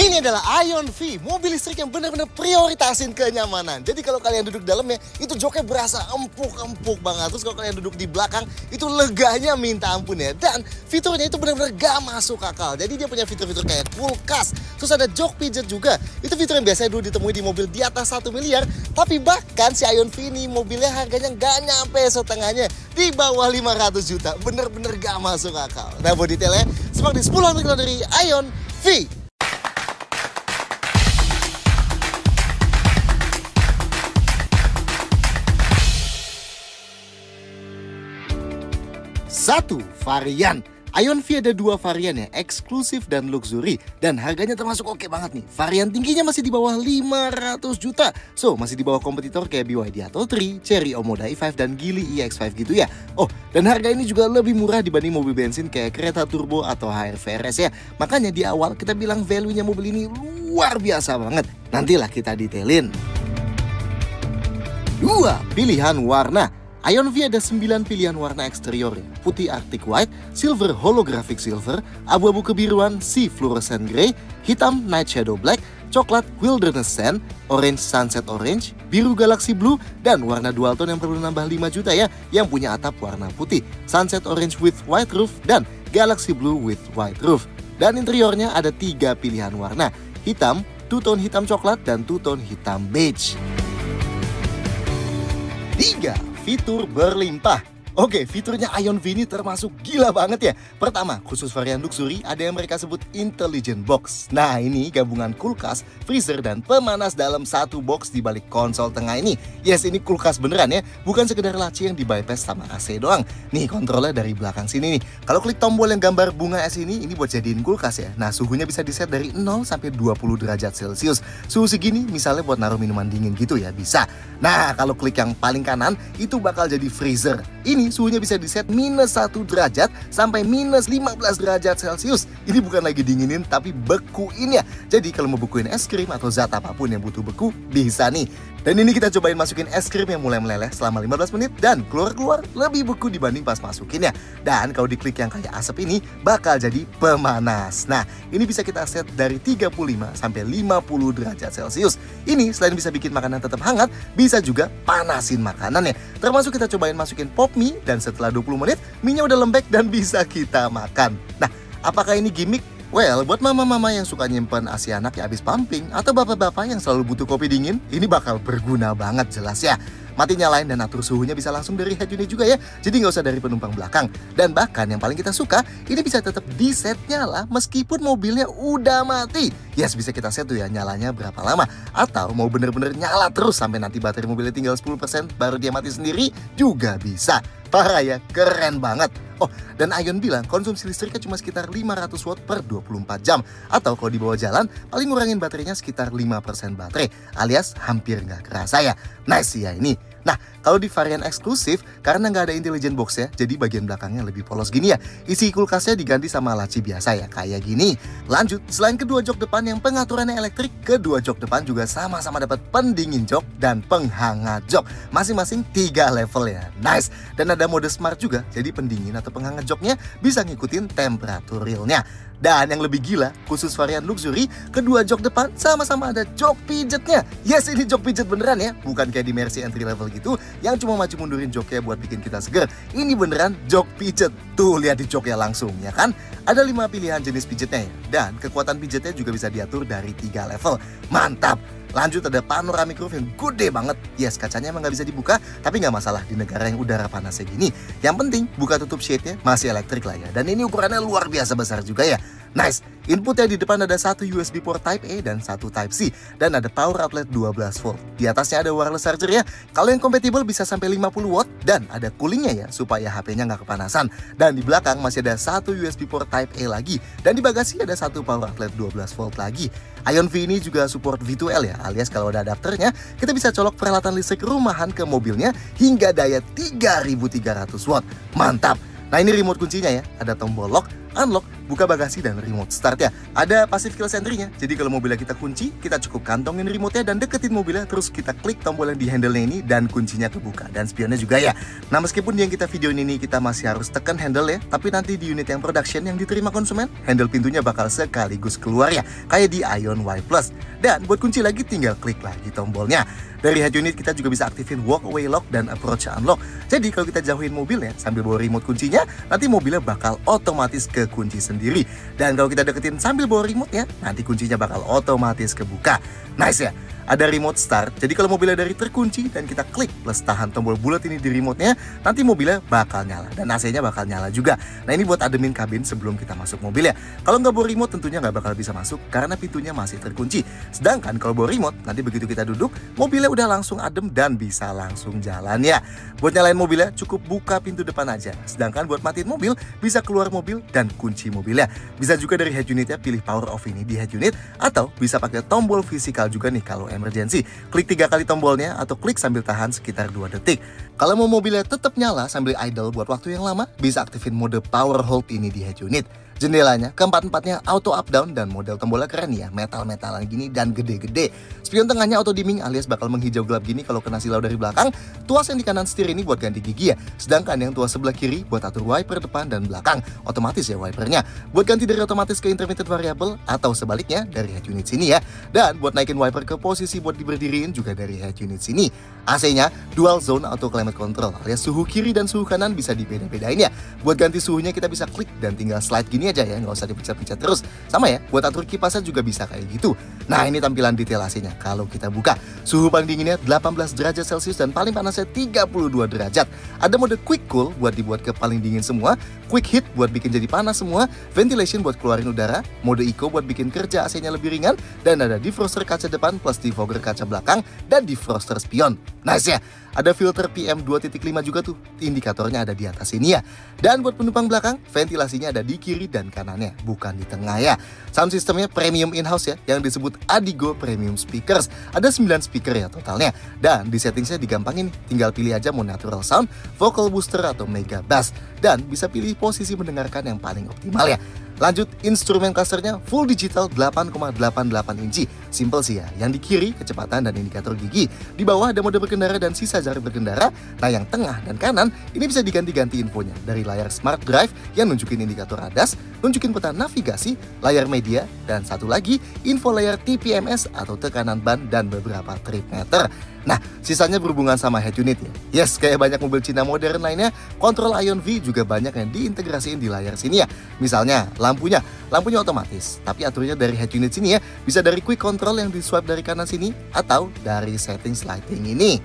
Ini adalah Ion V, mobil listrik yang benar-benar prioritasin kenyamanan. Jadi kalau kalian duduk dalamnya, itu joknya berasa empuk-empuk banget. Terus kalau kalian duduk di belakang, itu leganya minta ampun ya. Dan fiturnya itu benar-benar gak masuk akal. Jadi dia punya fitur-fitur kayak kulkas. Terus ada jok pijet juga. Itu fitur yang biasanya dulu ditemui di mobil di atas 1 miliar. Tapi bahkan si Ion V ini mobilnya harganya gak nyampe setengahnya. Di bawah 500 juta. Bener-bener gak masuk akal. Nah buat detailnya, simak di 10 harga dari Ion V. Satu, varian. Ion V ada 2 varian ya, eksklusif dan luxury. Dan harganya termasuk oke banget nih. Varian tingginya masih di bawah 500 juta. So, masih di bawah kompetitor kayak BYD Atto 3, Chery Omoda i5, dan Geely EX5 gitu ya. Oh, dan harga ini juga lebih murah dibanding mobil bensin kayak Creta Turbo atau HR-V RS ya. Makanya di awal kita bilang value-nya mobil ini luar biasa banget. Nantilah kita detailin. 2, pilihan warna. Ion V ada 9 pilihan warna eksterior ya. Putih Arctic White, Silver Holographic Silver, abu-abu kebiruan Sea Fluorescent Grey, hitam Night Shadow Black, coklat Wilderness Sand, orange Sunset Orange, biru Galaxy Blue, dan warna dual tone yang perlu nambah 5 juta ya, yang punya atap warna putih, Sunset Orange with White Roof, dan Galaxy Blue with White Roof. Dan interiornya ada 3 pilihan warna, hitam, two-tone hitam coklat, dan two-tone hitam beige. 3. Fitur berlimpah. Oke, fiturnya Ion V ini termasuk gila banget ya. Pertama, khusus varian luxury ada yang mereka sebut Intelligent Box. Nah, ini gabungan kulkas, freezer, dan pemanas dalam satu box di balik konsol tengah ini. Yes, ini kulkas beneran ya, bukan sekedar laci yang di-bypass sama AC doang. Nih, kontrolnya dari belakang sini nih. Kalau klik tombol yang gambar bunga es ini buat jadiin kulkas ya. Nah, suhunya bisa diset dari 0 sampai 20 derajat Celcius. Suhu segini misalnya buat naruh minuman dingin gitu ya, bisa. Nah, kalau klik yang paling kanan, itu bakal jadi freezer. Ini suhunya bisa diset -1 derajat sampai -15 derajat Celcius. Ini bukan lagi dinginin tapi bekuin ya. Jadi kalau mau bekuin es krim atau zat apapun yang butuh beku, bisa nih. Dan ini kita cobain masukin es krim yang mulai meleleh selama 15 menit dan keluar-keluar lebih beku dibanding pas masukin ya. Dan kalau diklik yang kayak asap ini bakal jadi pemanas. Nah, ini bisa kita set dari 35 sampai 50 derajat Celcius. Ini selain bisa bikin makanan tetap hangat, bisa juga panasin makanannya. Termasuk kita cobain masukin pop mie dan setelah 20 menit, mie-nya udah lembek dan bisa kita makan. Nah, apakah ini gimmick? Well, buat mama-mama yang suka nyimpen ASI anak ya habis pumping, atau bapak-bapak yang selalu butuh kopi dingin, ini bakal berguna banget jelas ya. Mati nyalain dan atur suhunya bisa langsung dari head unit juga ya, jadi nggak usah dari penumpang belakang. Dan bahkan yang paling kita suka, ini bisa tetap di set nyala meskipun mobilnya udah mati. Yes, bisa kita set tuh ya nyalanya berapa lama. Atau mau bener-bener nyala terus sampai nanti baterai mobilnya tinggal 10% baru dia mati sendiri, juga bisa. Parah ya, keren banget. Oh, dan Ion bilang konsumsi listriknya cuma sekitar 500 watt per 24 jam. Atau kalau dibawa jalan, paling ngurangin baterainya sekitar 5% baterai. Alias hampir nggak kerasa ya. Nice ya ini. Nah, kalau di varian eksklusif, karena nggak ada intelligent box ya, jadi bagian belakangnya lebih polos gini ya. Isi kulkasnya diganti sama laci biasa ya, kayak gini. Lanjut, selain kedua jok depan yang pengaturannya elektrik, kedua jok depan juga sama-sama dapat pendingin jok dan penghangat jok. Masing-masing 3 level ya, nice. Dan ada mode smart juga, jadi pendingin atau penghangat joknya bisa ngikutin temperatur realnya. Dan yang lebih gila, khusus varian luxury, kedua jok depan sama-sama ada jok pijetnya. Yes, ini jok pijet beneran ya, bukan kayak di Mercy entry level gitu, yang cuma maju mundurin joknya buat bikin kita seger. Ini beneran jok pijet. Tuh, lihat di joknya langsung ya kan. Ada 5 pilihan jenis pijetnya ya, dan kekuatan pijetnya juga bisa diatur dari 3 level. Mantap! Lanjut ada panoramic roof yang gede banget. Yes, kacanya emang nggak bisa dibuka, tapi nggak masalah di negara yang udara panasnya gini. Yang penting buka tutup shade-nya masih elektrik lah ya. Dan ini ukurannya luar biasa besar juga ya. Nice. Inputnya di depan ada satu USB port Type A dan satu Type C, dan ada power outlet 12 volt. Di atasnya ada wireless charger ya. Kalau yang compatible bisa sampai 50 watt, dan ada coolingnya ya supaya HP-nya nggak kepanasan. Dan di belakang masih ada satu USB port Type A lagi, dan di bagasi ada satu power outlet 12 volt lagi. Ion V ini juga support V2L ya, alias kalau ada adapternya, kita bisa colok peralatan listrik rumahan ke mobilnya hingga daya 3300 watt. Mantap! Nah ini remote kuncinya ya, ada tombol lock, unlock, buka bagasi, dan remote start ya. Ada passive keyless entry-nya, jadi kalau mobilnya kita kunci, kita cukup kantongin remote-nya dan deketin mobilnya, terus kita klik tombol yang di handle-nya ini dan kuncinya kebuka, dan spionnya juga ya. Nah meskipun yang kita videoin ini kita masih harus tekan handle ya, tapi nanti di unit yang production yang diterima konsumen, handle pintunya bakal sekaligus keluar ya, kayak di Ion Y Plus. Dan buat kunci lagi tinggal klik lagi tombolnya. Dari head unit kita juga bisa aktifin walk away lock dan approach unlock. Jadi kalau kita jauhin mobilnya sambil bawa remote kuncinya, nanti mobilnya bakal otomatis kekunci sendiri. Dan kalau kita deketin sambil bawa remote-nya, nanti kuncinya bakal otomatis kebuka. Nice ya? Ada remote start, jadi kalau mobilnya dari terkunci dan kita klik plus tahan tombol bulat ini di remote-nya, nanti mobilnya bakal nyala dan AC-nya bakal nyala juga. Nah ini buat ademin kabin sebelum kita masuk mobil ya. Kalau nggak bawa remote tentunya nggak bakal bisa masuk karena pintunya masih terkunci. Sedangkan kalau bawa remote, nanti begitu kita duduk, mobilnya udah langsung adem dan bisa langsung jalan ya. Buat nyalain mobilnya cukup buka pintu depan aja. Sedangkan buat matiin mobil, bisa keluar mobil dan kunci mobilnya. Bisa juga dari head unitnya pilih power off ini di head unit, atau bisa pakai tombol fisikal juga nih kalau emergency. Klik 3 kali tombolnya atau klik sambil tahan sekitar 2 detik. Kalau mau mobilnya tetap nyala sambil idle buat waktu yang lama, bisa aktifin mode power hold ini di head unit. Jendelanya keempat-empatnya auto up down dan model tombolnya keren ya, metal-metalan gini dan gede-gede. Spion tengahnya auto dimming alias bakal menghijau gelap gini kalau kena silau dari belakang. Tuas yang di kanan setir ini buat ganti gigi ya, sedangkan yang tuas sebelah kiri buat atur wiper depan dan belakang. Otomatis ya wipernya, buat ganti dari otomatis ke intermittent variable atau sebaliknya dari head unit sini ya. Dan buat naikin wiper ke posisi buat diberdiriin juga dari head unit sini. AC-nya dual zone auto climate control alias suhu kiri dan suhu kanan bisa dibeda-bedain ya. Buat ganti suhunya kita bisa klik dan tinggal slide gini aja ya, nggak usah dipencet-pencet terus. Sama ya, buat atur kipasnya juga bisa kayak gitu. Nah ini tampilan detail AC-nya. Kalau kita buka, suhu paling dinginnya 18 derajat Celcius dan paling panasnya 32 derajat. Ada mode quick cool buat dibuat ke paling dingin semua, quick heat buat bikin jadi panas semua, ventilation buat keluarin udara, mode eco buat bikin kerja AC-nya lebih ringan, dan ada defroster kaca depan plus defogger kaca belakang dan defroster spion. Nice ya. Ada filter PM 2.5 juga tuh, indikatornya ada di atas ini ya. Dan buat penumpang belakang, ventilasinya ada di kiri dan kanannya, bukan di tengah ya. Sound systemnya premium in-house ya, yang disebut Adigo Premium Speakers. Ada 9 speaker ya totalnya. Dan di settingsnya digampangin, tinggal pilih aja mau natural sound, vocal booster atau mega bass. Dan bisa pilih posisi mendengarkan yang paling optimal ya. Lanjut, instrumen clusternya full digital 8,88 inci. Simple sih ya, yang di kiri kecepatan dan indikator gigi. Di bawah ada mode berkendara dan sisa jari berkendara. Nah yang tengah dan kanan ini bisa diganti-ganti infonya. Dari layar smart drive yang nunjukin indikator ADAS, nunjukin peta navigasi, layar media, dan satu lagi info layar TPMS atau tekanan ban dan beberapa trip meter. Nah, sisanya berhubungan sama head unit ya. Yes, kayak banyak mobil Cina modern lainnya, kontrol Ion V juga banyak yang diintegrasiin di layar sini ya. Misalnya, lampunya otomatis, tapi aturnya dari head unit sini ya. Bisa dari quick control yang di swipe dari kanan sini, atau dari settings lighting ini.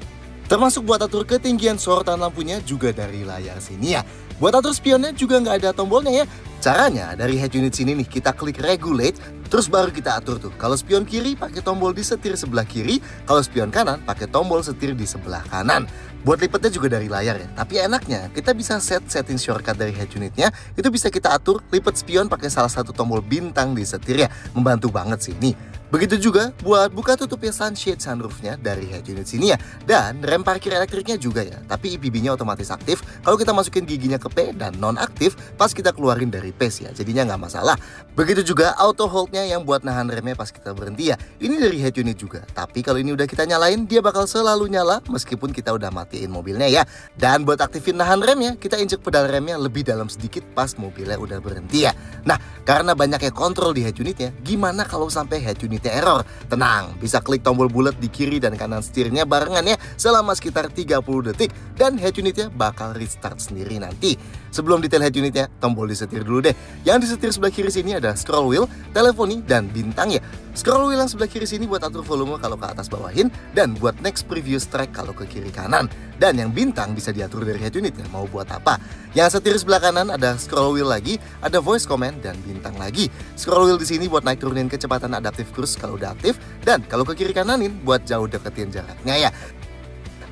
Termasuk buat atur ketinggian sorotan lampunya juga dari layar sini ya. Buat atur spionnya juga nggak ada tombolnya ya. Caranya dari head unit sini nih, kita klik regulate, terus baru kita atur tuh. Kalau spion kiri pakai tombol di setir sebelah kiri, kalau spion kanan pakai tombol setir di sebelah kanan. Buat lipetnya juga dari layar ya. Tapi enaknya kita bisa setting shortcut dari head unitnya, itu bisa kita atur lipet spion pakai salah satu tombol bintang di setir ya. Membantu banget sih nih. Begitu juga buat buka tutupnya sunshade sunroofnya dari head unit sini ya. Dan rem parkir elektriknya juga ya. Tapi EPB-nya otomatis aktif kalau kita masukin giginya ke P, dan non aktif pas kita keluarin dari pace ya. Jadinya nggak masalah. Begitu juga auto hold-nya yang buat nahan remnya pas kita berhenti ya. Ini dari head unit juga. Tapi kalau ini udah kita nyalain, dia bakal selalu nyala meskipun kita udah matiin mobilnya ya. Dan buat aktifin nahan remnya, kita injek pedal remnya lebih dalam sedikit pas mobilnya udah berhenti ya. Nah, karena banyaknya kontrol di head unitnya, gimana kalau sampai head unitnya error? Tenang, bisa klik tombol bulat di kiri dan kanan setirnya barengan ya selama sekitar 30 detik dan head unitnya bakal restart sendiri nanti. Sebelum detail head unitnya, tombol disetir dulu deh. Yang disetir sebelah kiri sini ada scroll wheel, teleponi, dan bintang ya. Scroll wheel yang sebelah kiri sini buat atur volume kalau ke atas bawahin, dan buat next previous track kalau ke kiri kanan. Dan yang bintang bisa diatur dari head unit ya, mau buat apa. Yang setir sebelah kanan ada scroll wheel lagi, ada voice command dan bintang lagi. Scroll wheel di sini buat naik turunin kecepatan adaptive cruise kalau udah aktif, dan kalau ke kiri kananin buat jauh deketin jaraknya ya.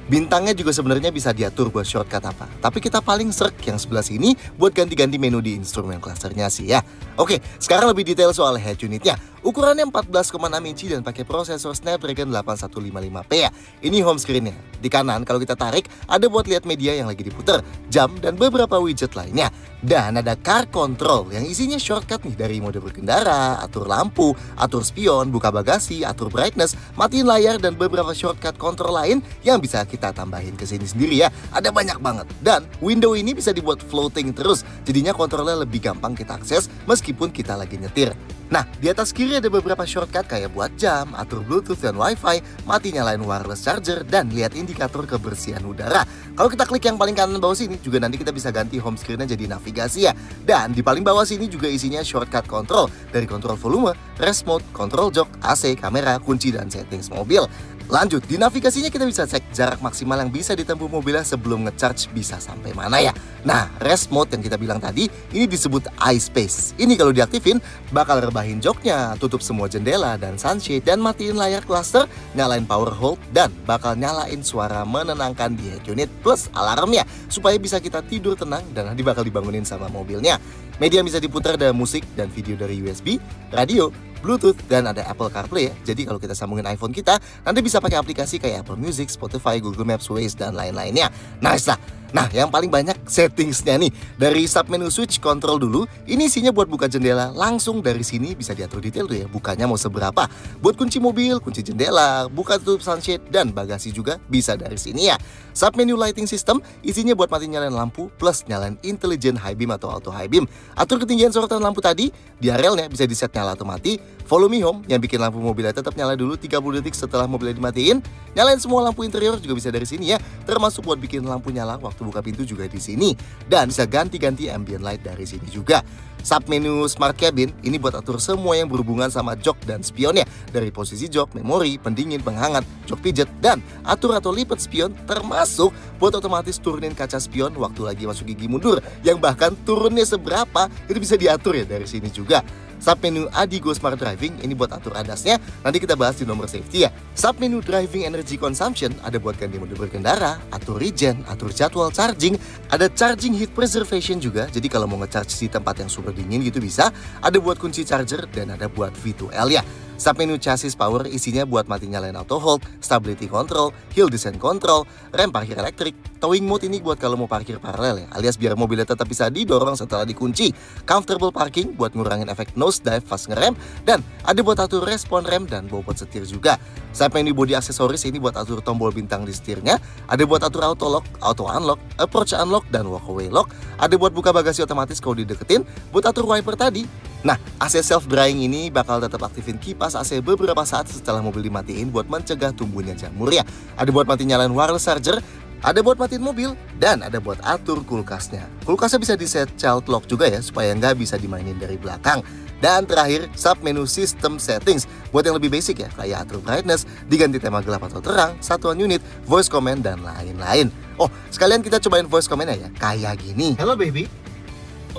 Bintangnya juga sebenarnya bisa diatur buat shortcut apa. Tapi kita paling serk yang sebelah sini buat ganti-ganti menu di instrumen clusternya sih ya. Oke, sekarang lebih detail soal head unitnya. Ukurannya 14,6 inci dan pakai prosesor Snapdragon 8155P ya. Ini home screen-nya. Di kanan kalau kita tarik, ada buat lihat media yang lagi diputer, jam, dan beberapa widget lainnya. Dan ada car control yang isinya shortcut nih dari mode berkendara, atur lampu, atur spion, buka bagasi, atur brightness, matiin layar, dan beberapa shortcut kontrol lain yang bisa kita tambahin ke sini sendiri ya. Ada banyak banget. Dan window ini bisa dibuat floating terus, jadinya kontrolnya lebih gampang kita akses meskipun kita lagi nyetir. Nah, di atas kiri ada beberapa shortcut kayak buat jam, atur Bluetooth dan Wi-Fi, mati nyalain wireless charger, dan lihat indikator kebersihan udara. Kalau kita klik yang paling kanan bawah sini, juga nanti kita bisa ganti home screen-nya jadi navigasi ya. Dan di paling bawah sini juga isinya shortcut control, dari kontrol volume, rest mode, kontrol jok, AC, kamera, kunci, dan settings mobil. Lanjut, di navigasinya kita bisa cek jarak maksimal yang bisa ditempuh mobilnya sebelum ngecharge bisa sampai mana ya. Nah, rest mode yang kita bilang tadi, ini disebut iSpace. Ini kalau diaktifin, bakal rebahin joknya, tutup semua jendela dan sunshade, dan matiin layar cluster, nyalain power hold, dan bakal nyalain suara menenangkan di head unit plus alarmnya, supaya bisa kita tidur tenang dan nanti bakal dibangunin sama mobilnya. Media bisa diputar dari musik dan video dari USB, radio, Bluetooth, dan ada Apple CarPlay ya. Jadi kalau kita sambungin iPhone kita, nanti bisa pakai aplikasi kayak Apple Music, Spotify, Google Maps, Waze, dan lain-lainnya. Nice lah. Nah, yang paling banyak settingsnya nih. Dari submenu switch control dulu, ini isinya buat buka jendela. Langsung dari sini bisa diatur detail tuh ya, bukanya mau seberapa. Buat kunci mobil, kunci jendela, buka tutup sunshade, dan bagasi juga bisa dari sini ya. Submenu lighting system, isinya buat mati nyalain lampu, plus nyalain intelligent high beam atau auto high beam. Atur ketinggian sorotan lampu tadi, diarelnya bisa diset nyala atau mati. Follow me home, yang bikin lampu mobilnya tetap nyala dulu 30 detik setelah mobilnya dimatiin. Nyalain semua lampu interior juga bisa dari sini ya, termasuk buat bikin lampu nyala waktu buka pintu juga di sini. Dan bisa ganti-ganti ambient light dari sini juga. Submenu Smart Cabin, ini buat atur semua yang berhubungan sama jok dan spionnya. Dari posisi jok, memori, pendingin, penghangat, jok pijet, dan atur atau lipat spion, termasuk buat otomatis turunin kaca spion waktu lagi masuk gigi mundur. Yang bahkan turunnya seberapa, itu bisa diatur ya dari sini juga. Submenu Adigo Smart Driving, ini buat atur ADAS-nya, nanti kita bahas di nomor safety ya. Submenu Driving Energy Consumption, ada buat ganti mode berkendara, atur regen, atur jadwal charging, ada charging heat preservation juga, jadi kalau mau nge-charge di tempat yang super dingin gitu bisa, ada buat kunci charger, dan ada buat V2L ya. Submenu Chassis Power, isinya buat mati nyalain auto hold, stability control, hill descent control, rem parkir elektrik. Towing mode ini buat kalau mau parkir paralel ya, alias biar mobilnya tetap bisa didorong setelah dikunci. Comfortable parking buat ngurangin efek nose dive pas ngerem, dan ada buat atur respon rem dan bobot setir juga. Submenu body aksesoris, ini buat atur tombol bintang di setirnya, ada buat atur auto lock, auto unlock, approach unlock, dan walkaway lock. Ada buat buka bagasi otomatis kalau dideketin, buat atur wiper tadi. Nah, AC self drying ini bakal tetap aktifin kipas AC beberapa saat setelah mobil dimatiin buat mencegah tumbuhnya jamur ya. Ada buat mati nyalain wireless charger, ada buat matiin mobil, dan ada buat atur kulkasnya. Kulkasnya bisa di set child lock juga ya, supaya nggak bisa dimainin dari belakang. Dan terakhir, submenu system settings. Buat yang lebih basic ya, kayak atur brightness, diganti tema gelap atau terang, satuan unit, voice command, dan lain-lain. Oh, sekalian kita cobain voice command-nya ya, kayak gini. Hello baby.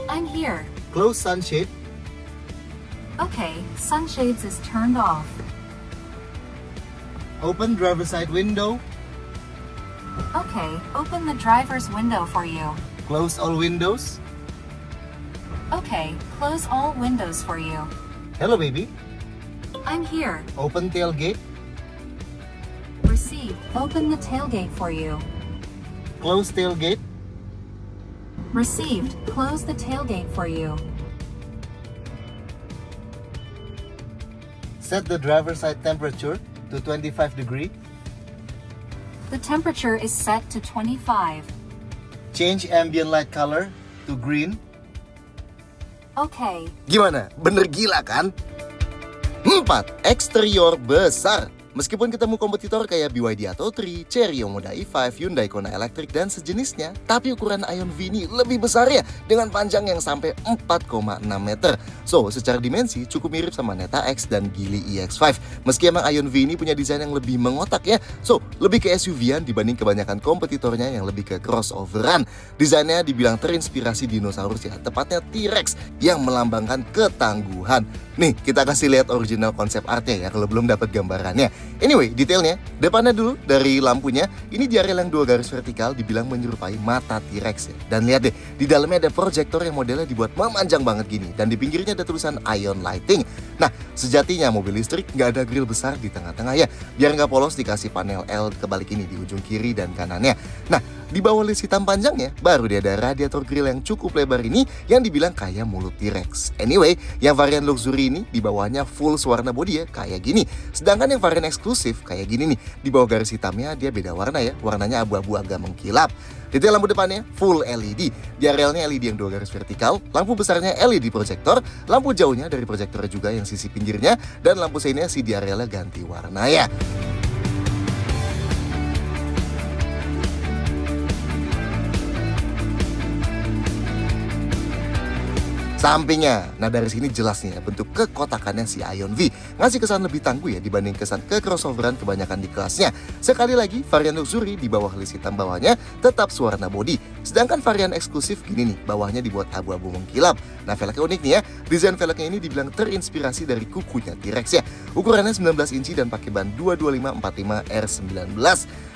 I'm here. Close sunshade. Okay, sunshades is turned off. Open driver's side window. Okay, open the driver's window for you. Close all windows. Okay, close all windows for you. Hello baby. I'm here. Open tailgate. Received. Open the tailgate for you. Close tailgate. Received. Close the tailgate for you. Set the driver's side temperature to 25 degree. The temperature is set to 25. Change ambient light color to green. Okay. Gimana? Bener gila kan? 4. Eksterior besar. Meskipun ketemu kompetitor kayak BYD Atto 3, Chery Omoda i5, Hyundai Kona Electric, dan sejenisnya, tapi ukuran Ion V ini lebih besar ya, dengan panjang yang sampai 4,6 meter. So, secara dimensi cukup mirip sama Neta X dan Geely EX5. Meski emang Ion V ini punya desain yang lebih mengotak ya, so lebih ke SUV-an dibanding kebanyakan kompetitornya yang lebih ke crossover-an. Desainnya dibilang terinspirasi dinosaurus ya, tepatnya T-Rex yang melambangkan ketangguhan. Nih, kita kasih lihat original konsep artnya ya kalau belum dapat gambarannya. Anyway, detailnya, depannya dulu dari lampunya, ini di area yang 2 garis vertikal dibilang menyerupai mata T-Rex ya. Dan lihat deh, di dalamnya ada proyektor yang modelnya dibuat memanjang banget gini, dan di pinggirnya ada tulisan Ion Lighting. Nah, sejatinya mobil listrik nggak ada grill besar di tengah-tengah ya, biar nggak polos dikasih panel L kebalik ini di ujung kiri dan kanannya. Nah, di bawah list hitam panjangnya, baru dia ada radiator grill yang cukup lebar ini yang dibilang kayak mulut T-Rex. Anyway, yang varian luxury ini di bawahnya full warna body ya, kayak gini. Sedangkan yang varian eksklusif kayak gini nih, di bawah garis hitamnya dia beda warna ya, warnanya abu-abu agak mengkilap. Detail lampu depannya full LED, di arealnya LED yang 2 garis vertikal, lampu besarnya LED proyektor, lampu jauhnya dari proyektornya juga yang sisi pinggirnya, dan lampu seinnya sih di arealnya ganti warna ya. Sampingnya, nah dari sini jelas nih ya bentuk kekotakannya si Ion V. Ngasih kesan lebih tangguh ya dibanding kesan ke crossoveran kebanyakan di kelasnya. Sekali lagi, varian luxury di bawah list hitam bawahnya tetap warna body. Sedangkan varian eksklusif gini nih, bawahnya dibuat abu-abu mengkilap. Nah velgnya unik nih ya, desain velgnya ini dibilang terinspirasi dari kukunya T-Rex ya. Ukurannya 19 inci dan pakai ban 225/45 R19.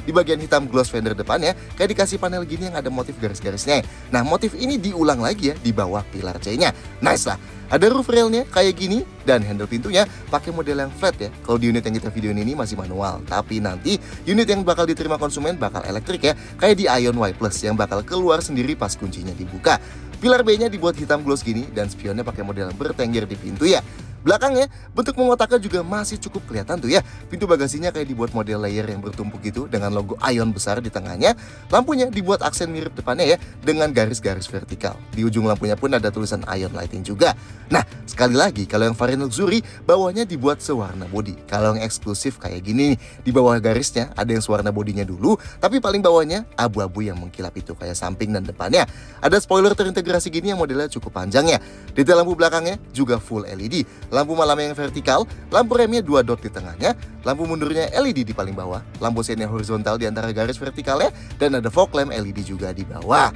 Di bagian hitam gloss fender depannya kayak dikasih panel gini yang ada motif garis-garisnya. Nah motif ini diulang lagi ya di bawah pilar C-nya. Nice lah. Ada roof railnya kayak gini dan handle pintunya pakai model yang flat ya. Kalau di unit yang kita videoin ini masih manual, tapi nanti unit yang bakal diterima konsumen bakal elektrik ya, kayak di Ion Y Plus yang bakal keluar sendiri pas kuncinya dibuka. Pilar B-nya dibuat hitam gloss gini dan spionnya pakai model bertengger di pintu ya. Belakangnya, bentuk mengotaknya juga masih cukup kelihatan tuh ya. Pintu bagasinya kayak dibuat model layer yang bertumpuk gitu dengan logo Ion besar di tengahnya. Lampunya dibuat aksen mirip depannya ya dengan garis-garis vertikal. Di ujung lampunya pun ada tulisan Ion Lighting juga. Nah, sekali lagi kalau yang varian luxury bawahnya dibuat sewarna body. Kalau yang eksklusif kayak gini nih, di bawah garisnya ada yang sewarna bodinya dulu, tapi paling bawahnya abu-abu yang mengkilap itu kayak samping dan depannya. Ada spoiler terintegrasi gini yang modelnya cukup panjang ya. Detail lampu belakangnya juga full LED. Lampu malamnya yang vertikal, lampu remnya 2 dot di tengahnya, lampu mundurnya LED di paling bawah, lampu seinnya horizontal di antara garis vertikalnya, dan ada fog lamp LED juga di bawah.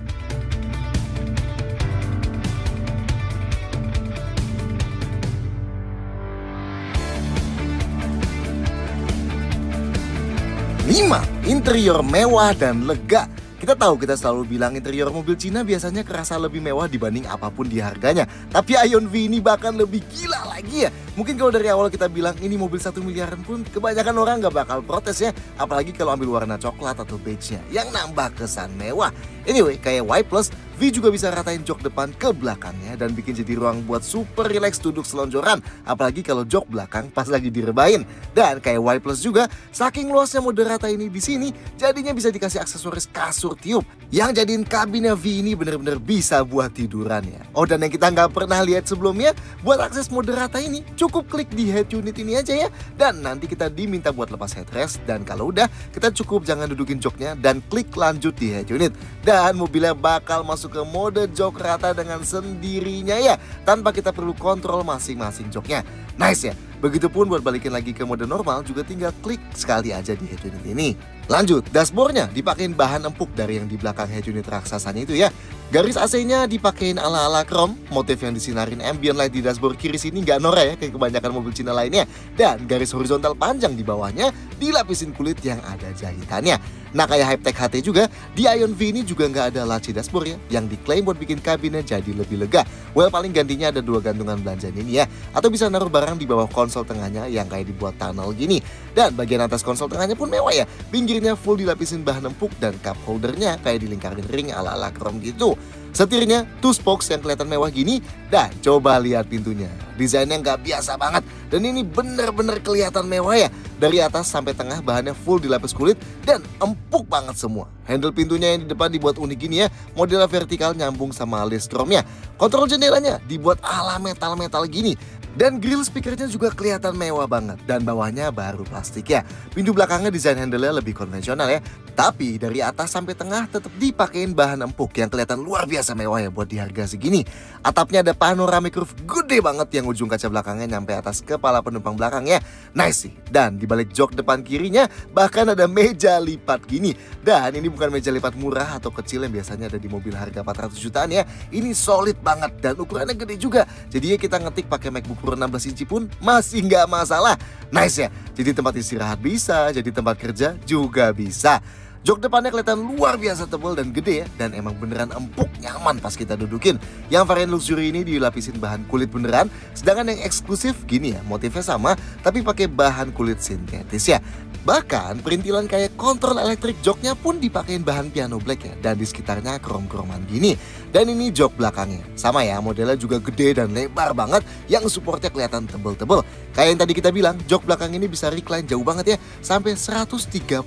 Lima, interior mewah dan lega. Kita tahu kita selalu bilang interior mobil Cina biasanya kerasa lebih mewah dibanding apapun di harganya. Tapi Ion V ini bahkan lebih gila lagi ya. Mungkin kalau dari awal kita bilang ini mobil 1 miliaran pun kebanyakan orang nggak bakal protes ya. Apalagi kalau ambil warna coklat atau beige-nya yang nambah kesan mewah. Anyway, kayak Y Plus, V juga bisa ratain jok depan ke belakangnya dan bikin jadi ruang buat super relax duduk selonjoran. Apalagi kalau jok belakang pas lagi direbahin. Dan kayak Y Plus juga, saking luasnya mode rata ini di sini, jadinya bisa dikasih aksesoris kasur tiup yang jadiin kabinnya V ini bener-bener bisa buat tiduran ya. Oh, dan yang kita nggak pernah lihat sebelumnya, buat akses mode rata ini cukup klik di head unit ini aja ya. Dan nanti kita diminta buat lepas headrest, dan kalau udah kita cukup jangan dudukin joknya dan klik lanjut di head unit. Dan mobilnya bakal masuk ke mode jok rata dengan sendirinya ya, tanpa kita perlu kontrol masing-masing joknya. Nice ya. Begitupun buat balikin lagi ke mode normal juga tinggal klik sekali aja di head unit ini. Lanjut, dashboardnya dipakein bahan empuk dari yang di belakang head unit raksasanya itu ya. Garis AC-nya dipakein ala-ala chrome, motif yang disinarin ambient light di dashboard kiri sini nggak norak ya kayak kebanyakan mobil Cina lainnya. Dan garis horizontal panjang di bawahnya dilapisin kulit yang ada jahitannya. Nah kayak Hype-Tech HT juga, di Ion V ini juga nggak ada laci dashboard ya, yang diklaim buat bikin kabinnya jadi lebih lega. Well, paling gantinya ada 2 gantungan belanjaan ini ya, atau bisa naruh barang di bawah konsol tengahnya yang kayak dibuat tunnel gini. Dan bagian atas konsol tengahnya pun mewah ya, pinggirnya full dilapisin bahan empuk dan cup holdernya kayak dilingkarin ring ala-ala chrome gitu. Setirnya 2 spokes yang kelihatan mewah gini, dan coba lihat pintunya. Desainnya nggak biasa banget, dan ini bener-bener kelihatan mewah ya. Dari atas sampai tengah bahannya full dilapis kulit dan empuk banget semua. Handle pintunya yang di depan dibuat unik gini ya, modelnya vertikal nyambung sama list chrome-nya. Kontrol jendelanya dibuat ala metal-metal gini. Dan grill speakernya juga kelihatan mewah banget dan bawahnya baru plastik ya. Pintu belakangnya desain handle-nya lebih konvensional ya. Tapi dari atas sampai tengah tetap dipakein bahan empuk yang kelihatan luar biasa mewah ya buat di harga segini. Atapnya ada panoramic roof gede banget yang ujung kaca belakangnya nyampe atas kepala penumpang belakangnya. Nice sih. Dan di balik jok depan kirinya bahkan ada meja lipat gini. Dan ini bukan meja lipat murah atau kecil yang biasanya ada di mobil harga 400 jutaan ya. Ini solid banget dan ukurannya gede juga. Jadi kita ngetik pakai MacBook Pro 16 inci pun masih nggak masalah. Nice ya. Jadi tempat istirahat bisa, jadi tempat kerja juga bisa. Jok depannya kelihatan luar biasa tebal dan gede ya. Dan emang beneran empuk, nyaman pas kita dudukin. Yang varian luxury ini dilapisin bahan kulit beneran. Sedangkan yang eksklusif gini ya, motifnya sama tapi pakai bahan kulit sintetis ya. Bahkan perintilan kayak kontrol elektrik joknya pun dipakein bahan piano black ya. Dan di sekitarnya krom-kroman gini. Dan ini jok belakangnya. Sama ya, modelnya juga gede dan lebar banget yang supportnya kelihatan tebel-tebel. Kayak yang tadi kita bilang, jok belakang ini bisa recline jauh banget ya. Sampai 137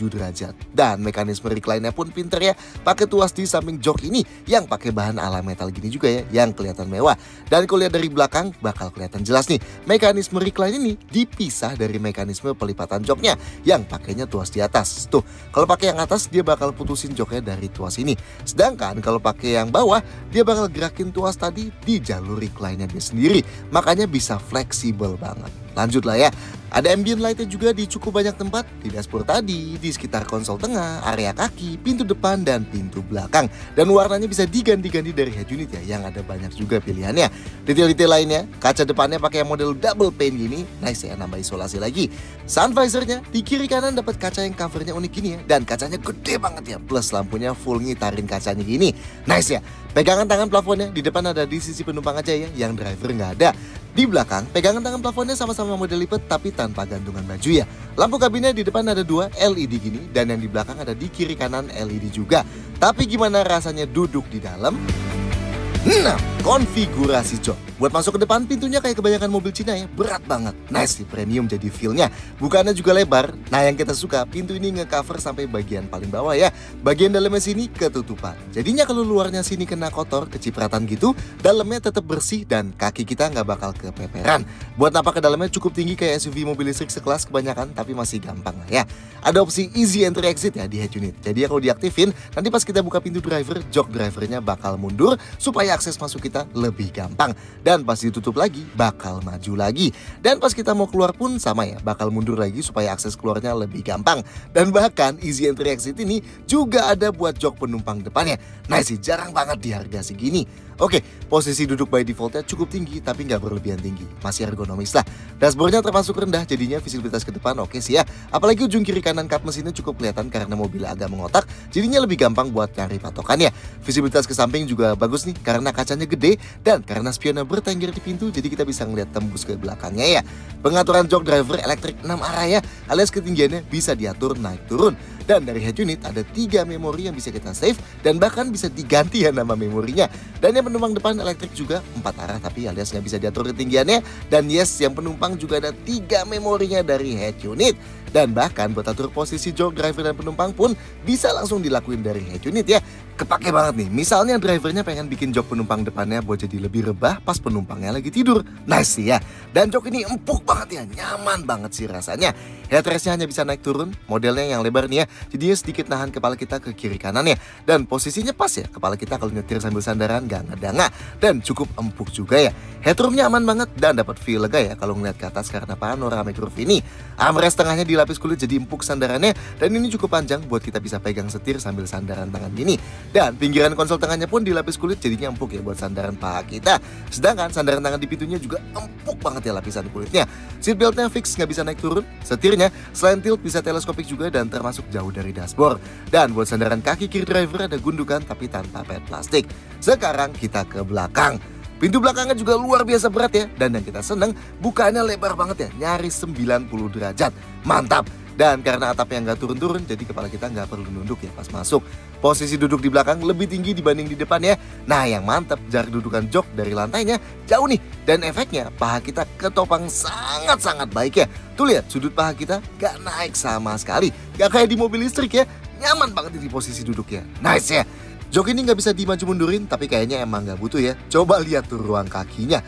derajat. Dan mekanisme recline-nya pun pinter ya. Pakai tuas di samping jok ini yang pakai bahan ala metal gini juga ya. Yang kelihatan mewah. Dan kalau lihat dari belakang bakal kelihatan jelas nih. Mekanisme recline ini dipisah dari mekanisme pelipatan joknya yang pakainya tuas di atas. Tuh, kalau pakai yang atas dia bakal putusin joknya dari tuas ini. Sedangkan kalau pakai yang bawah dia bakal gerakin tuas tadi di jalur recline-nya dia sendiri. Makanya bisa fleksibel banget. Lanjut lah ya. Ada ambient light-nya juga di cukup banyak tempat. Di dashboard tadi, di sekitar konsol tengah, area kaki, pintu depan, dan pintu belakang. Dan warnanya bisa diganti-ganti dari head unit ya, yang ada banyak juga pilihannya. Detail-detail lainnya, kaca depannya pakai model double pane gini. Nice ya, nambah isolasi lagi. Sun visor-nya di kiri kanan dapat kaca yang covernya unik gini ya. Dan kacanya gede banget ya, plus lampunya full ngitarin kacanya gini. Nice ya. Pegangan tangan plafonnya di depan ada di sisi penumpang aja ya, yang driver nggak ada. Di belakang, pegangan tangan plafonnya sama-sama model lipat tapi tanpa gantungan baju ya. Lampu kabinnya di depan ada 2 LED gini dan yang di belakang ada di kiri kanan LED juga. Tapi gimana rasanya duduk di dalam? Nah, konfigurasi jok. Buat masuk ke depan pintunya kayak kebanyakan mobil Cina ya, berat banget. Nice sih, premium jadi feel-nya. Bukannya juga lebar. Nah yang kita suka, pintu ini nge-cover sampai bagian paling bawah ya. Bagian dalamnya sini ketutupan. Jadinya kalau luarnya sini kena kotor, kecipratan gitu, dalamnya tetap bersih dan kaki kita nggak bakal kepeperan. Buat napak ke dalamnya cukup tinggi kayak SUV mobil listrik sekelas kebanyakan, tapi masih gampang lah ya. Ada opsi easy entry exit ya di head unit. Jadi kalau diaktifin, nanti pas kita buka pintu driver, jok drivernya bakal mundur supaya akses masuk kita lebih gampang. Dan pas ditutup lagi, bakal maju lagi. Dan pas kita mau keluar pun sama ya, bakal mundur lagi supaya akses keluarnya lebih gampang. Dan bahkan easy entry exit ini juga ada buat jok penumpang depannya. Nah sih, jarang banget di harga segini. Oke, posisi duduk by defaultnya cukup tinggi tapi nggak berlebihan tinggi. Masih ergonomis lah. Dashboardnya termasuk rendah, jadinya visibilitas ke depan oke sih ya. Apalagi ujung kiri kanan kap mesinnya cukup kelihatan karena mobilnya agak mengotak. Jadinya lebih gampang buat nyari patokannya. Visibilitas ke samping juga bagus nih karena kacanya gede. Dan karena spionnya bertengger di pintu, jadi kita bisa ngeliat tembus ke belakangnya ya. Pengaturan jok driver elektrik 6 arah ya, alias ketinggiannya bisa diatur naik turun. Dan dari head unit ada 3 memori yang bisa kita save dan bahkan bisa diganti ya nama memorinya. Dan yang penumpang depan elektrik juga 4 arah tapi alias nggak bisa diatur ketinggiannya. Dan yes, yang penumpang juga ada 3 memorinya dari head unit. Dan bahkan buat atur posisi jok driver dan penumpang pun bisa langsung dilakuin dari head unit ya. Kepake banget nih, misalnya drivernya pengen bikin jok penumpang depannya buat jadi lebih rebah pas penumpangnya lagi tidur. Nice sih ya. Dan jok ini empuk banget ya, nyaman banget sih rasanya. Headrestnya hanya bisa naik turun, modelnya yang lebar nih ya. Jadi sedikit nahan kepala kita ke kiri kanannya. Dan posisinya pas ya, kepala kita kalau nyetir sambil sandaran gak ngedanga. Dan cukup empuk juga ya. Headroomnya aman banget dan dapat feel lega ya kalau ngeliat ke atas karena panoramic roof ini. Armrest tengahnya dilapis kulit jadi empuk sandarannya. Dan ini cukup panjang buat kita bisa pegang setir sambil sandaran tangan gini. Dan pinggiran konsol tengahnya pun dilapis kulit jadinya empuk ya buat sandaran paha kita. Sedangkan sandaran tangan di pintunya juga empuk banget ya lapisan kulitnya. Seatbeltnya fix nggak bisa naik turun. Setirnya selain tilt bisa teleskopik juga dan termasuk jauh dari dashboard. Dan buat sandaran kaki kiri driver ada gundukan tapi tanpa pad plastik. Sekarang kita ke belakang. Pintu belakangnya juga luar biasa berat ya. Dan yang kita seneng bukaannya lebar banget ya, nyaris 90 derajat. Mantap. Dan karena atapnya nggak turun-turun, jadi kepala kita nggak perlu nunduk ya pas masuk. Posisi duduk di belakang lebih tinggi dibanding di depan ya. Nah yang mantap, jarak dudukan jok dari lantainya jauh nih. Dan efeknya paha kita ketopang sangat-sangat baik ya. Tuh lihat, sudut paha kita nggak naik sama sekali. Nggak kayak di mobil listrik ya. Nyaman banget di posisi duduknya. Nice ya. Jok ini nggak bisa dimaju mundurin, tapi kayaknya emang nggak butuh ya. Coba lihat tuh ruang kakinya.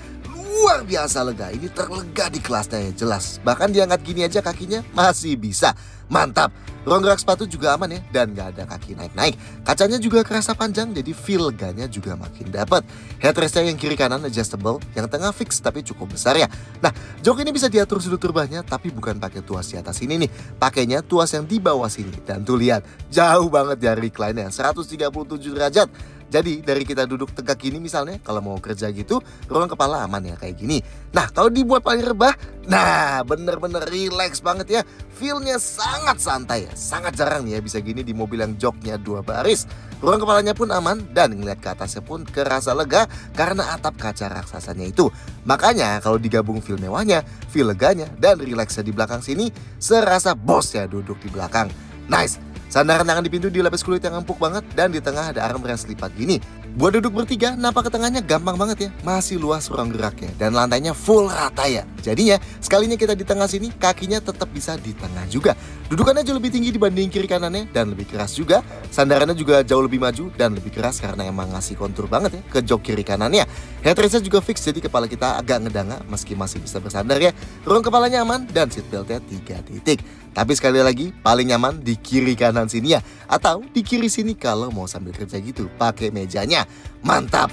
luar biasa lega. Ini terlega di kelasnya ya, jelas. Bahkan diangkat gini aja kakinya masih bisa. Mantap. Ruang gerak sepatu juga aman ya, dan gak ada kaki naik-naik. Kacanya juga kerasa panjang, jadi feel leganya juga makin dapat. Headrestnya yang kiri kanan adjustable, yang tengah fix tapi cukup besar ya. Nah, jok ini bisa diatur sudut turbahnya, tapi bukan pakai tuas di atas ini nih. Pakainya tuas yang di bawah sini. Dan tuh lihat, jauh banget dari recline-nya, 137 derajat. Jadi dari kita duduk tegak gini misalnya, kalau mau kerja gitu, ruang kepala aman ya kayak gini. Nah, kalau dibuat paling rebah, nah bener-bener relax banget ya. Feel-nya sangat santai ya. Sangat jarang nih ya bisa gini di mobil yang joknya 2 baris. Ruang kepalanya pun aman dan ngeliat ke atasnya pun kerasa lega karena atap kaca raksasanya itu. Makanya kalau digabung feel mewahnya, feel leganya, dan relaxnya di belakang sini, serasa bos ya duduk di belakang. Nice! Sandaran tangan di pintu dilapis kulit yang empuk banget dan di tengah ada armrest lipat gini. Buat duduk bertiga, napak ke tengahnya gampang banget ya. Masih luas ruang geraknya dan lantainya full rata ya. Jadinya sekalinya kita di tengah sini, kakinya tetap bisa di tengah juga. Dudukannya jauh lebih tinggi dibanding kiri kanannya dan lebih keras juga. Sandarannya juga jauh lebih maju dan lebih keras karena emang ngasih kontur banget ya ke jok kiri kanannya. Headrestnya juga fix jadi kepala kita agak ngedanga meski masih bisa bersandar ya. Ruang kepalanya aman dan seatbeltnya 3 titik. Tapi sekali lagi paling nyaman di kiri kanan sini ya, atau di kiri sini kalau mau sambil kerja gitu pakai mejanya. Mantap.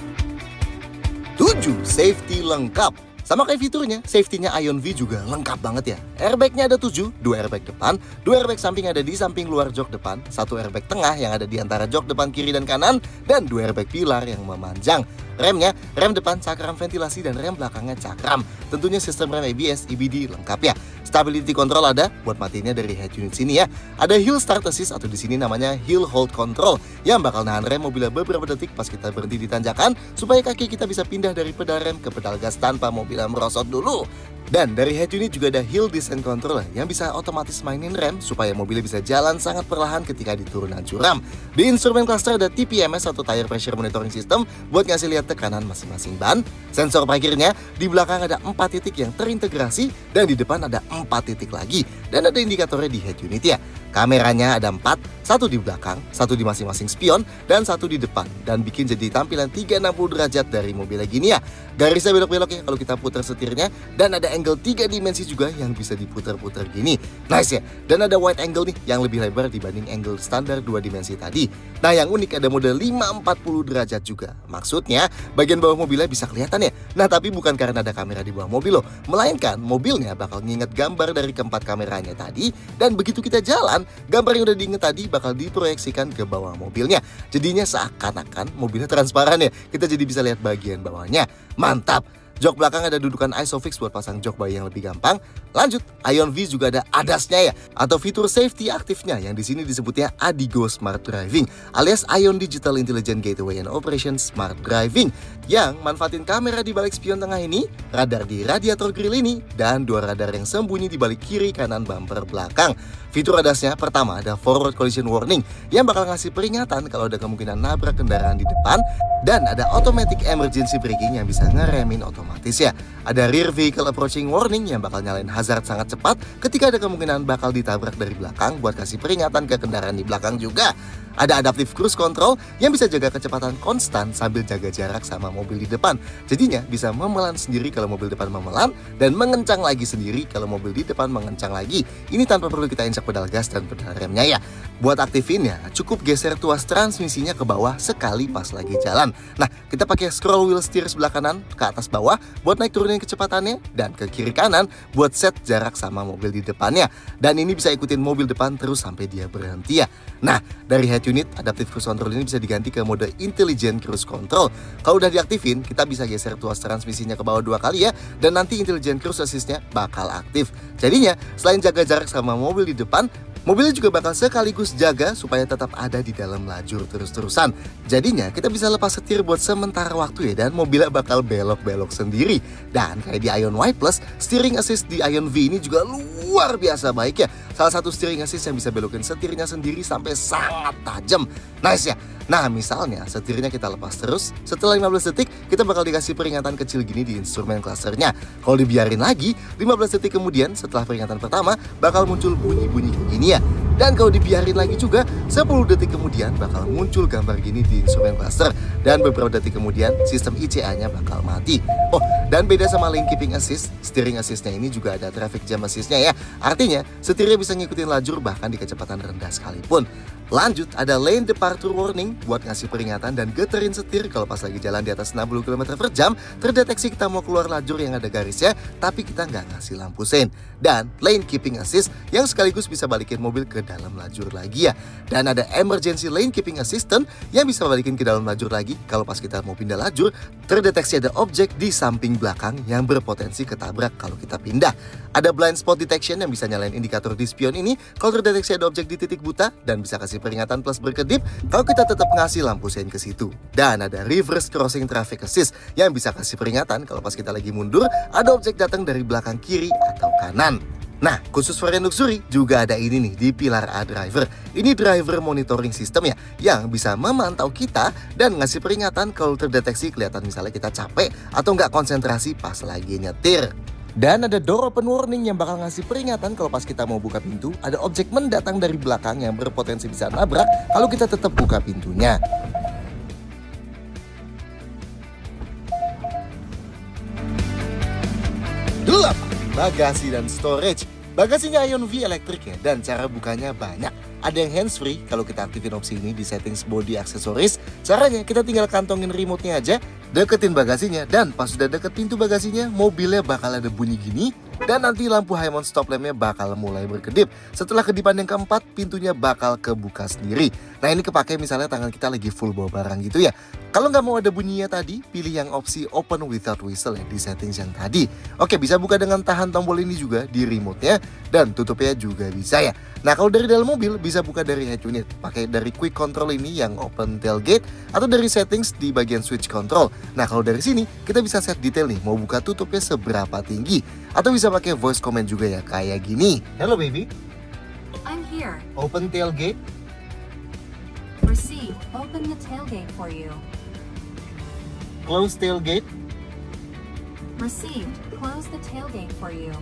7. Safety lengkap. Sama kayak fiturnya, safety-nya Ion V juga lengkap banget ya. Airbag-nya ada 7, 2 airbag depan, 2 airbag samping ada di samping luar jok depan, 1 airbag tengah yang ada di antara jok depan kiri dan kanan, dan 2 airbag pilar yang memanjang. Remnya, rem depan cakram ventilasi dan rem belakangnya cakram. Tentunya sistem rem ABS, EBD lengkap ya. Stability control ada, buat matiinnya dari head unit sini ya. Ada hill start assist atau di sini namanya hill hold control yang bakal nahan rem mobilnya beberapa detik pas kita berhenti di tanjakan supaya kaki kita bisa pindah dari pedal rem ke pedal gas tanpa mobilnya merosot dulu. Dan dari head unit juga ada hill descent control yang bisa otomatis mainin rem supaya mobilnya bisa jalan sangat perlahan ketika di turunan curam. Di instrumen cluster ada TPMS atau tire pressure monitoring system buat ngasih lihat tekanan masing-masing ban. Sensor parkirnya di belakang ada 4 titik yang terintegrasi dan di depan ada 4 titik lagi. Dan ada indikatornya di head unit ya. Kameranya ada 4, 1 di belakang, 1 di masing-masing spion, dan 1 di depan. Dan bikin jadi tampilan 360 derajat dari mobilnya gini ya. Garisnya belok-belok ya kalau kita putar setirnya. Dan ada angle 3 dimensi juga yang bisa diputar-putar gini. Nice ya. Dan ada wide angle nih yang lebih lebar dibanding angle standar 2 dimensi tadi. Nah yang unik ada mode 540 derajat juga. Maksudnya bagian bawah mobilnya bisa kelihatan ya. Nah tapi bukan karena ada kamera di bawah mobil loh. Melainkan mobilnya bakal nginget gambar dari keempat kameranya tadi. Dan begitu kita jalan, gambar yang udah diinget tadi bakal diproyeksikan ke bawah mobilnya. Jadinya seakan-akan mobilnya transparan ya. Kita jadi bisa lihat bagian bawahnya. Mantap. Jok belakang ada dudukan ISOFIX buat pasang jok bayi yang lebih gampang. Lanjut, Ion V juga ada ADAS-nya ya, atau fitur safety aktifnya yang di sini disebutnya ADIGO Smart Driving alias Ion Digital Intelligent Gateway and Operation Smart Driving yang manfaatin kamera di balik spion tengah ini, radar di radiator grill ini, dan 2 radar yang sembunyi di balik kiri kanan bumper belakang. Fitur ADAS-nya pertama ada forward collision warning yang bakal ngasih peringatan kalau ada kemungkinan nabrak kendaraan di depan, dan ada automatic emergency braking yang bisa ngeremin otomatis ya. Ada rear vehicle approaching warning yang bakal nyalain hazard sangat cepat ketika ada kemungkinan bakal ditabrak dari belakang buat kasih peringatan ke kendaraan di belakang juga. Ada adaptive cruise control yang bisa jaga kecepatan konstan sambil jaga jarak sama mobil di depan. Jadinya bisa memelan sendiri kalau mobil depan memelan dan mengencang lagi sendiri kalau mobil di depan mengencang lagi. Ini tanpa perlu kita injak pedal gas dan pedal remnya ya. Buat aktifinnya cukup geser tuas transmisinya ke bawah sekali pas lagi jalan. Nah, kita pakai scroll wheel steer sebelah kanan ke atas bawah buat naik turunin kecepatannya dan ke kiri kanan buat set jarak sama mobil di depannya. Dan ini bisa ikutin mobil depan terus sampai dia berhenti ya. Nah, dari head unit, adaptive cruise control ini bisa diganti ke mode intelligent cruise control. Kalau udah diaktifin, kita bisa geser tuas transmisinya ke bawah 2 kali ya, dan nanti intelligent cruise assist-nya bakal aktif. Jadinya, selain jaga jarak sama mobil di depan, mobilnya juga bakal sekaligus jaga supaya tetap ada di dalam lajur terus-terusan. Jadinya kita bisa lepas setir buat sementara waktu ya, dan mobilnya bakal belok-belok sendiri. Dan kayak di Ion Y Plus, steering assist di Ion V ini juga luar biasa baik ya. Salah satu steering assist yang bisa belokin setirnya sendiri sampai sangat tajam. Nice ya. Nah misalnya setirnya kita lepas terus, setelah 15 detik kita bakal dikasih peringatan kecil gini di instrumen clusternya. Kalau dibiarin lagi, 15 detik kemudian setelah peringatan pertama bakal muncul bunyi-bunyi kayak gini ya. Dan kalau dibiarin lagi juga, 10 detik kemudian bakal muncul gambar gini di instrument cluster. Dan beberapa detik kemudian sistem ICA-nya bakal mati. Oh, dan beda sama lane keeping assist, steering assist-nya ini juga ada traffic jam assist-nya ya. Artinya, setirnya bisa ngikutin lajur bahkan di kecepatan rendah sekalipun. Lanjut, ada lane departure warning buat ngasih peringatan dan geterin setir kalau pas lagi jalan di atas 60 km per jam, terdeteksi kita mau keluar lajur yang ada garisnya, tapi kita nggak ngasih lampu sein. Dan lane keeping assist yang sekaligus bisa balikin mobil ke dalam lajur lagi ya. Dan ada emergency lane keeping assistant yang bisa balikin ke dalam lajur lagi kalau pas kita mau pindah lajur, terdeteksi ada objek di samping belakang yang berpotensi ketabrak kalau kita pindah. Ada blind spot detection yang bisa nyalain indikator di spion ini kalau terdeteksi ada objek di titik buta dan bisa kasih peringatan plus berkedip kalau kita tetap ngasih lampu sein ke situ. Dan ada reverse crossing traffic assist yang bisa kasih peringatan kalau pas kita lagi mundur ada objek datang dari belakang kiri atau kanan. Nah, khusus varian luxury juga ada ini nih di pilar A driver. Ini driver monitoring system ya, yang bisa memantau kita dan ngasih peringatan kalau terdeteksi kelihatan misalnya kita capek atau nggak konsentrasi pas lagi nyetir. Dan ada door open warning yang bakal ngasih peringatan kalau pas kita mau buka pintu, ada objek mendatang dari belakang yang berpotensi bisa nabrak kalau kita tetap buka pintunya. Delapan, bagasi dan storage. Bagasinya Ion V elektrik ya, dan cara bukanya banyak. Ada yang hands free kalau kita aktifin opsi ini di settings body aksesoris. Caranya kita tinggal kantongin remote-nya aja, deketin bagasinya, dan pas sudah deket pintu bagasinya, mobilnya bakal ada bunyi gini. Dan nanti lampu high mount stop lamp-nya bakal mulai berkedip. Setelah kedipan yang keempat, pintunya bakal kebuka sendiri. Nah ini kepake misalnya tangan kita lagi full bawa barang gitu ya. Kalau nggak mau ada bunyinya tadi, pilih yang opsi open without whistle ya di settings yang tadi. Oke, bisa buka dengan tahan tombol ini juga di remote-nya, dan tutupnya juga bisa ya. Nah kalau dari dalam mobil bisa buka dari head unit, pakai dari quick control ini yang open tailgate, atau dari settings di bagian switch control. Nah kalau dari sini kita bisa set detail nih, mau buka tutupnya seberapa tinggi, atau bisa pakai voice command juga ya, kayak gini. Hello baby. I'm here. Open tailgate. Receive. Open the tailgate for you. Close tailgate. Received. Close the tailgate for you.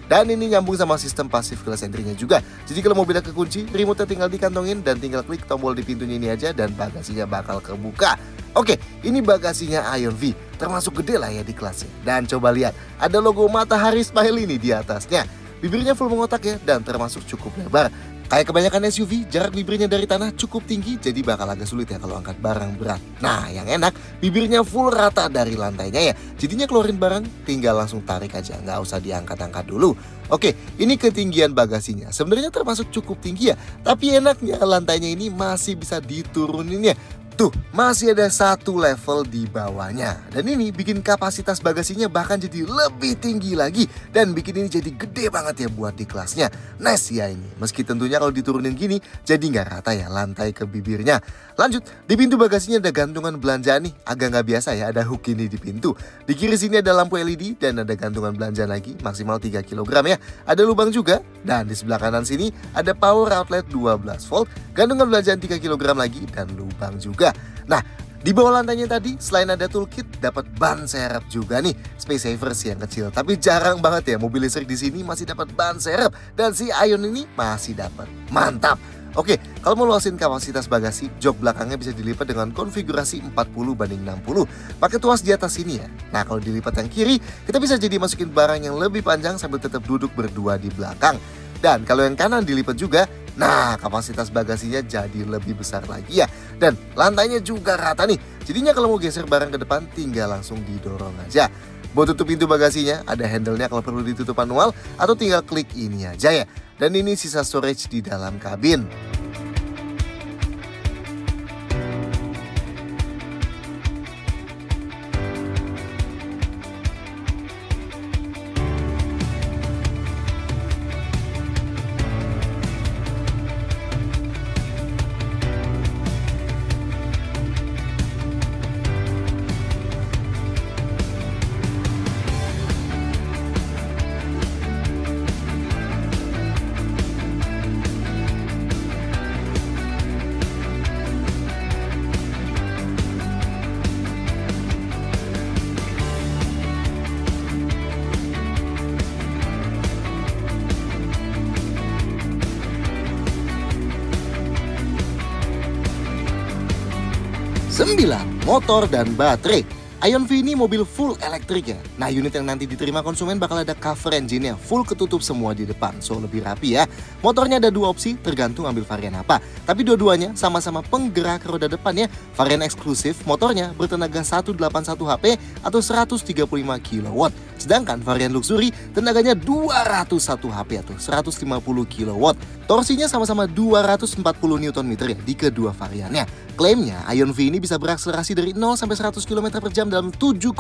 Dan ini nyambung sama sistem passive keyless entry-nya juga. Jadi kalau mobilnya kekunci, remote-nya tinggal dikantongin dan tinggal klik tombol di pintunya ini aja dan bagasinya bakal kebuka. Oke, ini bagasinya Ion V, termasuk gede lah ya di kelasnya. Dan coba lihat, ada logo matahari smiley nih di atasnya. Bibirnya full mengotak ya, dan termasuk cukup lebar. Kayak kebanyakan SUV, jarak bibirnya dari tanah cukup tinggi, jadi bakal agak sulit ya kalau angkat barang berat. Nah, yang enak, bibirnya full rata dari lantainya ya. Jadinya keluarin barang, tinggal langsung tarik aja, nggak usah diangkat-angkat dulu. Oke, ini ketinggian bagasinya. Sebenarnya termasuk cukup tinggi ya, tapi enaknya lantainya ini masih bisa diturunin ya. Tuh, masih ada satu level di bawahnya. Dan ini bikin kapasitas bagasinya bahkan jadi lebih tinggi lagi. Dan bikin ini jadi gede banget ya buat di kelasnya. Nice ya ini. Meski tentunya kalau diturunin gini, jadi nggak rata ya lantai ke bibirnya. Lanjut, di pintu bagasinya ada gantungan belanjaan nih. Agak nggak biasa ya, ada hook ini di pintu. Di kiri sini ada lampu LED dan ada gantungan belanjaan lagi, maksimal 3 kg ya. Ada lubang juga. Dan di sebelah kanan sini ada power outlet 12 volt, gantungan belanjaan 3 kg lagi, dan lubang juga. Nah, di bawah lantainya tadi, selain ada toolkit, dapat ban serep juga nih. Space saver sih yang kecil, tapi jarang banget ya mobil listrik di sini masih dapat ban serep. Dan si Ion ini masih dapat. Mantap! Oke, kalau mau luasin kapasitas bagasi, jok belakangnya bisa dilipat dengan konfigurasi 40/60. Pakai tuas di atas sini ya. Nah, kalau dilipat yang kiri, kita bisa jadi masukin barang yang lebih panjang sambil tetap duduk berdua di belakang. Dan kalau yang kanan dilipat juga, nah kapasitas bagasinya jadi lebih besar lagi ya. Dan lantainya juga rata nih. Jadinya kalau mau geser barang ke depan, tinggal langsung didorong aja. Buat tutup pintu bagasinya, ada handle-nya kalau perlu ditutup manual, atau tinggal klik ini aja ya. Dan ini sisa storage di dalam kabin. 9. Motor dan baterai. Ion V ini mobil full elektrik ya. Nah, unit yang nanti diterima konsumen bakal ada cover engine-nya full ketutup semua di depan, so lebih rapi ya. Motornya ada 2 opsi, tergantung ambil varian apa. Tapi dua-duanya sama-sama penggerak roda depannya. Varian eksklusif motornya bertenaga 181 HP atau 135 kW. Sedangkan varian luxury tenaganya 201 HP atau 150 kW. Torsinya sama-sama 240 Nm ya di kedua variannya. Klaimnya Ion V ini bisa berakselerasi dari 0 sampai 100 km per jam dalam 7,9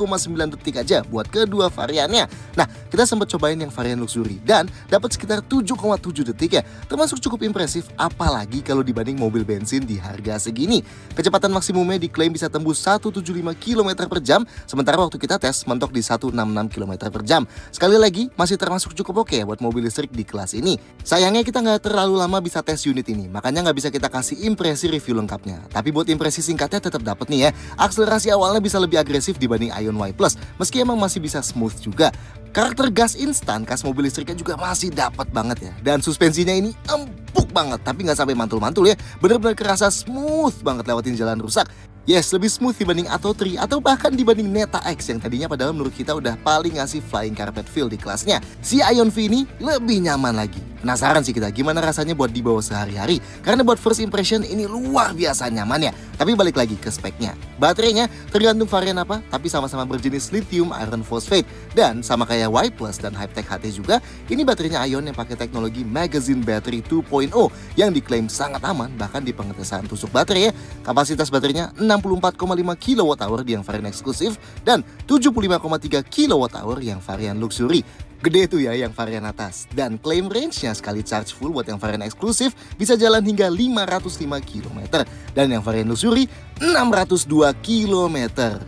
detik aja buat kedua variannya. Nah, kita sempat cobain yang varian luxury dan dapat sekitar 7,7 detik ya. Termasuk cukup impresif apalagi kalau dibanding mobil bensin di harga segini. Kecepatan maksimumnya diklaim bisa tembus 175 km per jam, sementara waktu kita tes mentok di 166 km per jam. Sekali lagi, masih termasuk cukup oke buat mobil listrik di kelas ini. Sayangnya kita nggak terlalu lama bisa tes unit ini, makanya nggak bisa kita kasih impresi review lengkapnya. Tapi buat impresi singkatnya tetap dapat nih ya. Akselerasi awalnya bisa lebih agresif dibanding Ion Y Plus, meski emang masih bisa smooth juga. Karakter gas instan khas mobil listriknya juga masih dapat banget ya. Dan suspensinya ini empuk banget, tapi nggak sampai mantul-mantul ya. Bener-bener kerasa smooth banget lewatin jalan rusak. Yes, lebih smooth dibanding Atto 3 atau bahkan dibanding Neta X yang tadinya padahal menurut kita udah paling ngasih flying carpet feel di kelasnya. Si Ion V ini lebih nyaman lagi. Penasaran sih kita gimana rasanya buat dibawa sehari-hari. Karena buat first impression ini luar biasa nyaman ya. Tapi balik lagi ke speknya. Baterainya tergantung varian apa, tapi sama-sama berjenis lithium iron phosphate. Dan sama kayak Y Plus dan Hypertech HT juga, ini baterainya Ion yang pakai teknologi Magazine Battery 2.0 yang diklaim sangat aman bahkan di pengetesan tusuk baterai ya. Kapasitas baterainya 64,5 kWh di yang varian eksklusif dan 75,3 kWh yang varian luxury. Gede tuh ya yang varian atas. Dan klaim range-nya sekali charge full buat yang varian eksklusif bisa jalan hingga 505 km. Dan yang varian luxury 602 km.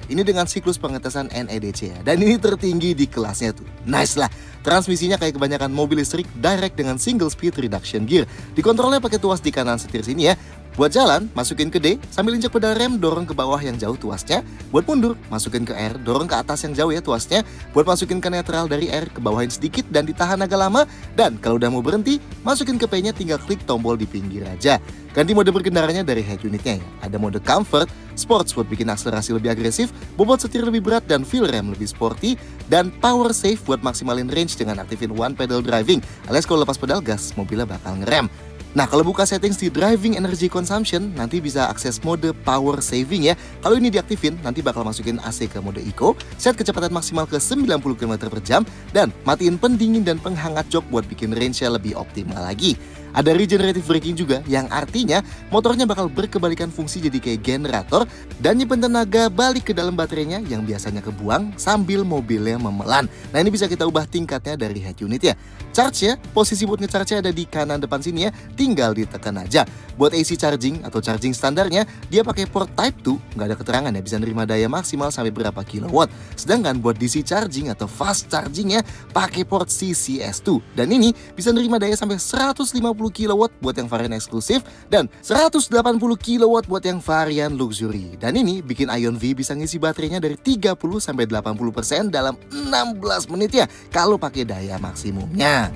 Ini dengan siklus pengetesan NEDC ya. Dan ini tertinggi di kelasnya tuh. Nice lah. Transmisinya kayak kebanyakan mobil listrik direct dengan single speed reduction gear. Dikontrolnya pakai tuas di kanan setir sini ya. Buat jalan, masukin ke D, sambil injak pedal rem, dorong ke bawah yang jauh tuasnya. Buat mundur, masukin ke R, dorong ke atas yang jauh ya tuasnya. Buat masukin ke neutral dari R, ke bawahin sedikit dan ditahan agak lama. Dan kalau udah mau berhenti, masukin ke P-nya tinggal klik tombol di pinggir aja. Ganti mode berkendaranya dari head unitnya ya. Ada mode comfort, sports buat bikin akselerasi lebih agresif, bobot setir lebih berat dan feel rem lebih sporty, dan power save buat maksimalin range dengan aktifin one pedal driving. Alias kalau lepas pedal gas, mobilnya bakal ngerem. Nah, kalau buka settings di driving energy consumption, nanti bisa akses mode power saving ya. Kalau ini diaktifin, nanti bakal masukin AC ke mode eco, set kecepatan maksimal ke 90 km per jam, dan matiin pendingin dan penghangat jok buat bikin range-nya lebih optimal lagi. Ada regenerative braking juga, yang artinya motornya bakal berkebalikan fungsi jadi kayak generator dan nyimpen tenaga balik ke dalam baterainya yang biasanya kebuang sambil mobilnya memelan. Nah, ini bisa kita ubah tingkatnya dari head unit ya. Charge-nya, posisi buat nge-charge-nya ada di kanan depan sini ya, tinggal ditekan aja. Buat AC charging atau charging standarnya, dia pakai port Type 2, nggak ada keterangan ya bisa nerima daya maksimal sampai berapa kilowatt. Sedangkan buat DC charging atau fast chargingnya pakai port CCS2. Dan ini bisa nerima daya sampai 150 kW buat yang varian eksklusif dan 180 kW buat yang varian luxury. Dan ini bikin Ion V bisa ngisi baterainya dari 30 sampai 80% dalam 16 menit ya kalau pakai daya maksimumnya.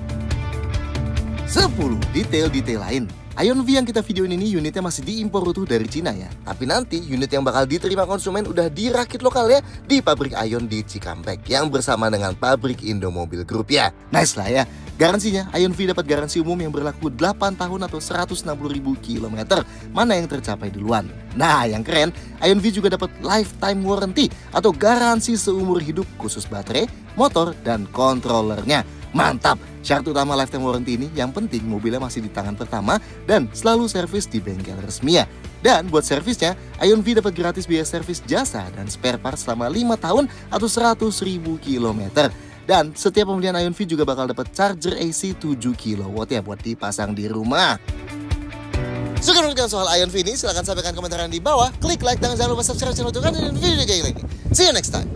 10 detail-detail lain. Ion V yang kita videoin ini unitnya masih diimpor utuh dari Cina ya. Tapi nanti unit yang bakal diterima konsumen udah dirakit lokal ya di pabrik Ion di Cikampek yang bersama dengan pabrik Indomobil Group ya. Nice lah ya. Garansinya, Ion V dapat garansi umum yang berlaku 8 tahun atau 160.000 km. Mana yang tercapai duluan? Nah, yang keren, Ion V juga dapat lifetime warranty atau garansi seumur hidup khusus baterai, motor, dan kontrolernya. Mantap! Syarat utama lifetime warranty ini yang penting mobilnya masih di tangan pertama dan selalu servis di bengkel resmi ya. Dan buat servisnya, Ion V dapat gratis biaya servis jasa dan spare part selama 5 tahun atau 100.000 km. Dan setiap pembelian Ion V juga bakal dapat charger AC 7 kW ya buat dipasang di rumah. Suka menonton soal Ion V ini? Silahkan sampaikan komentar di bawah. Klik like dan jangan lupa subscribe channel untuk kalian video kayak gini. See you next time.